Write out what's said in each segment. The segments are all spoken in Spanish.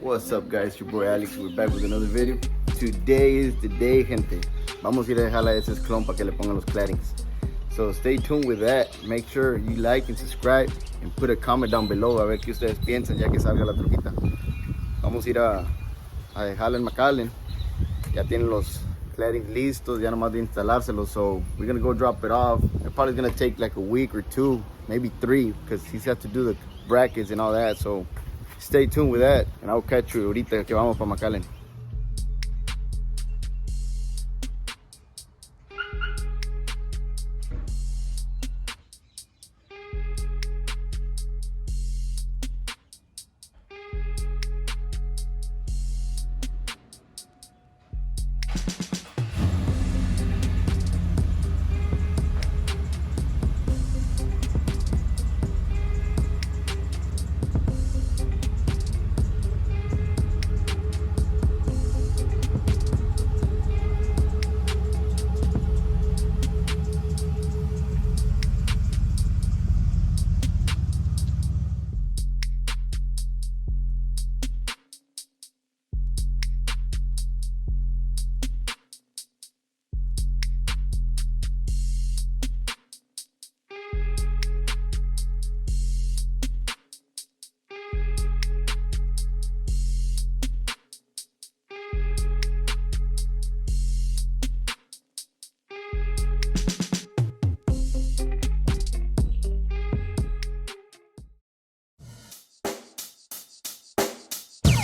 What's up guys, your boy Alex, we're back with another video. Today is the day, gente. Vamos a ir a dejarle a ese clon para que le pongan los claddings. So stay tuned with that. Make sure you like and subscribe and put a comment down below a ver qué ustedes piensan ya que salga la troquita. Vamos a ir a dejarle en McAllen. Ya tienen los claddings listos, ya nomás de instalárselos. So we're gonna go drop it off. It's probably gonna take like a week or two, maybe 3, because he's got to do the brackets and all that. So stay tuned with that, and I'll catch you ahorita que vamos para McAllen.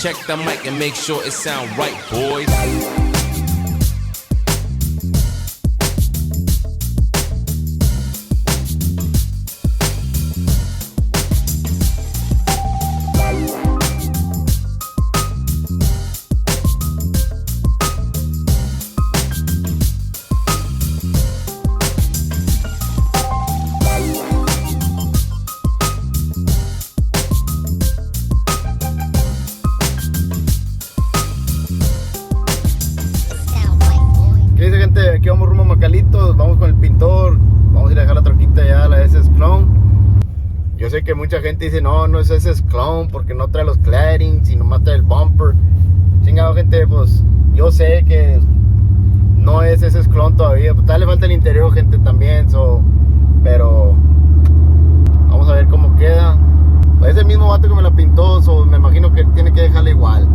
Check the mic and make sure it sound right, boys. Aquí vamos rumbo a Macalitos, vamos con el pintor, vamos a ir a dejar la troquita ya, la SS Clone. Yo sé que mucha gente dice, no es SS Clone porque no trae los claddings y nomás trae el bumper. Chingado, gente, pues yo sé que no es SS Clone todavía, pues le falta el interior, gente, también, pero vamos a ver cómo queda. Es el mismo vato que me la pintó, me imagino que tiene que dejarla igual.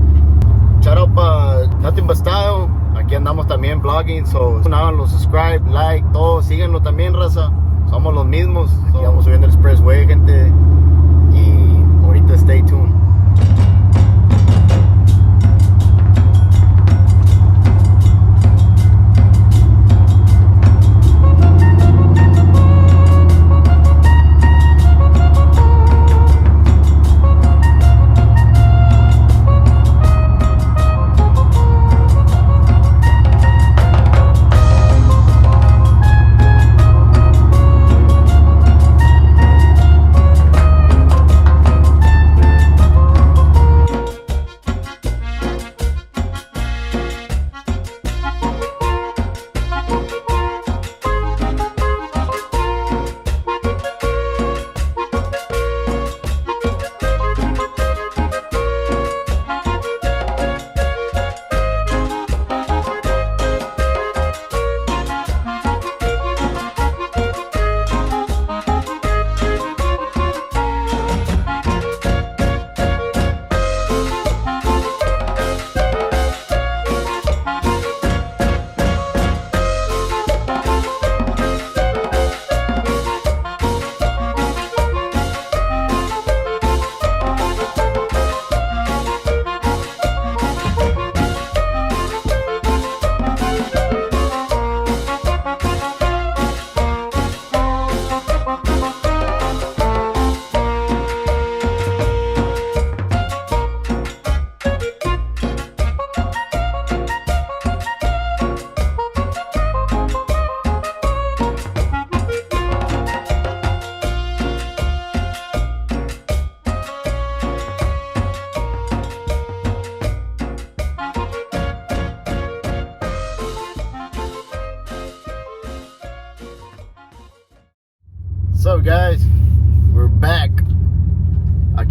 Shout out para Nothing But Style. Aquí andamos también blogging, háganlo, subscribe, like, todo, síganlo también, raza. Somos los mismos. Aquí vamos subiendo el expressway, gente. Y ahorita stay tuned.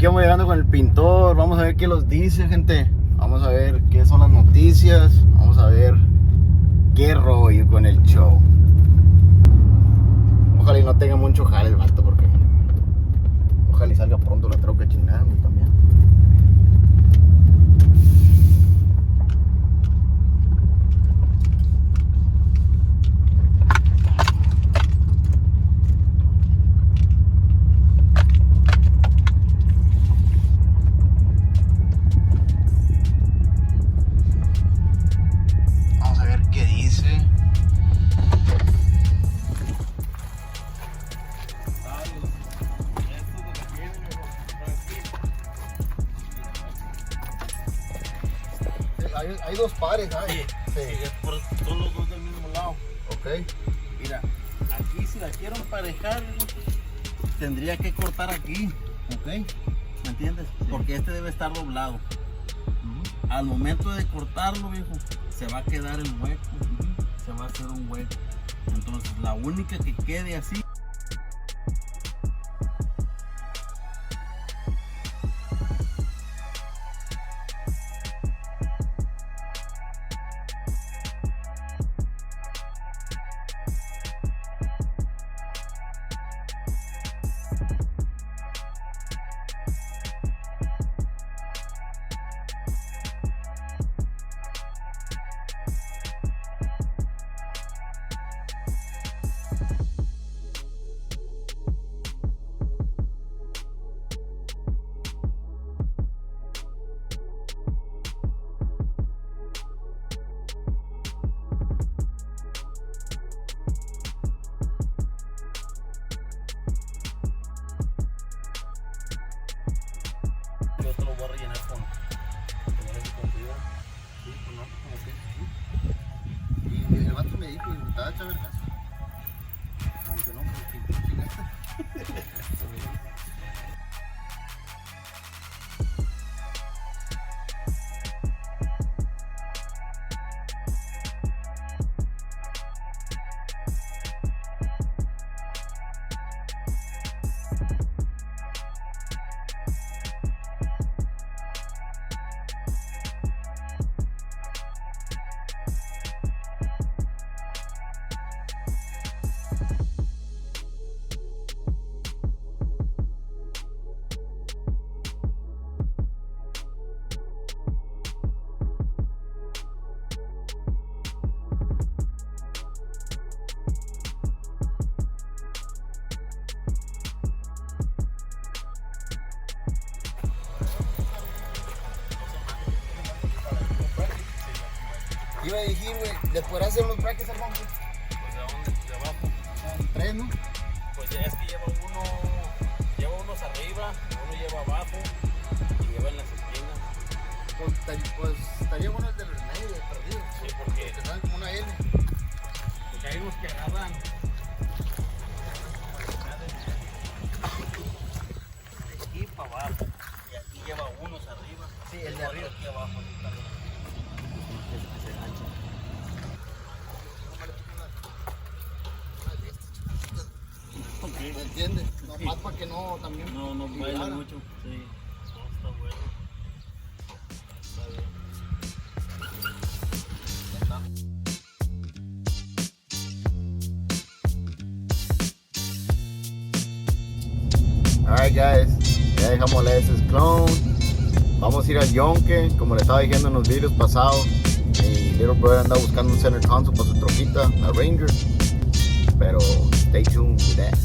aquí vamos llegando con el pintor. Vamos a ver qué los dice, gente. Vamos a ver qué son las noticias. Vamos a ver qué rollo con el show. Ojalá y no tenga mucho jale el vato, porque ojalá y salga pronto la troca chingada también. Vamos a ver qué dice. Hay dos pares, ¿ah? Sí, son los dos del mismo lado. Ok. Mira, aquí si la quiero emparejar, tendría que cortar aquí, ¿ok? ¿Me entiendes? Porque este debe estar doblado. Al momento de cortarlo, viejo, se va a quedar el hueco, se va a hacer un hueco. Entonces, la única que quede así. Yo te lo voy a rellenar con fibra. Sí, con otro, como que. Y el vato me dijo, me estaba echando el caso. Me dijo, no, pues chingaste. Iba a decir, güey, ¿le podrás hacer unos brackets al banco? Pues de dónde, de abajo. Son 3, ¿no? Pues ya es que lleva unos arriba, uno lleva abajo y lleva en las esquinas. Pues estaría bueno el de los medios, perdido. Sí, porque dan como una L. porque hay unos que agarran de aquí para abajo y aquí lleva unos arriba. Sí, el de arriba. Aquí abajo. Aquí también. ¿Me entiendes? No, más para que no también. No baila mucho. Sí, no, está bueno. Está bien. Alright guys, ya dejamos la SS Clone. Vamos a ir al Yonke, como le estaba diciendo en los videos pasados. Mi little brother anda buscando un center console para su troquita, la Ranger. Pero stay tuned with that.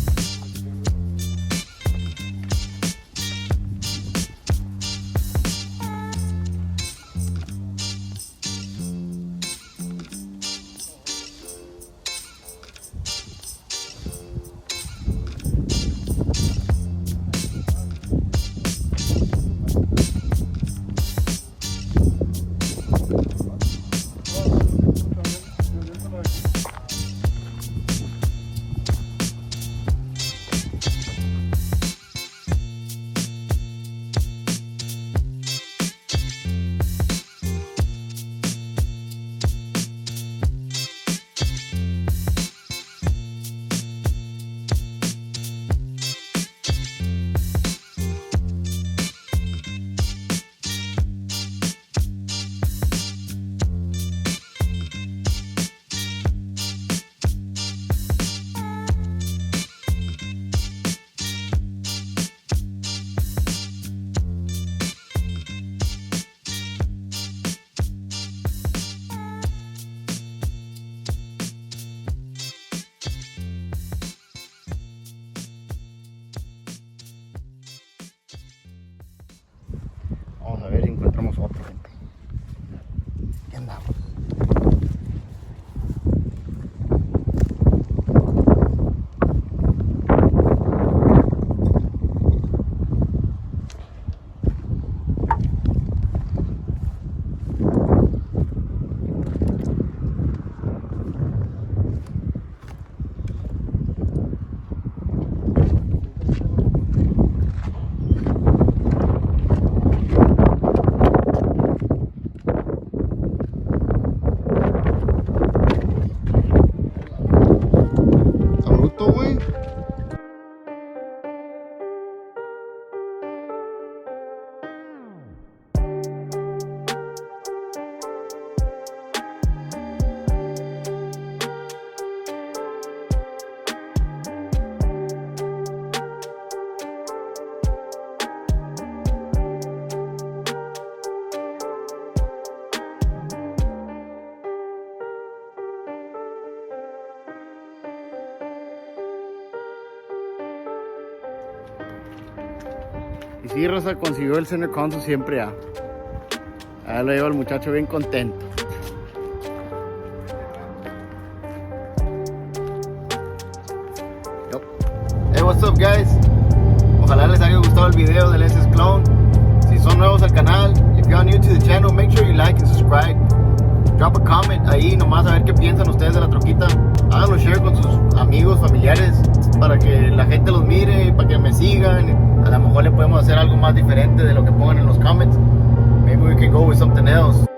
Y sí, Rosa consiguió el center console siempre ya. Ahí lo lleva el muchacho bien contento. Yep. Hey, what's up guys? Ojalá les haya gustado el video del SS Clone. Si son nuevos al canal, if you are new to the channel, make sure you like and subscribe. Drop a comment ahí nomás a ver qué piensan ustedes de la troquita. Háganlo share con sus amigos, familiares, para que la gente los mire, para que me sigan. A lo mejor le podemos hacer algo más diferente de lo que pongan en los comments. Maybe we can go with something else.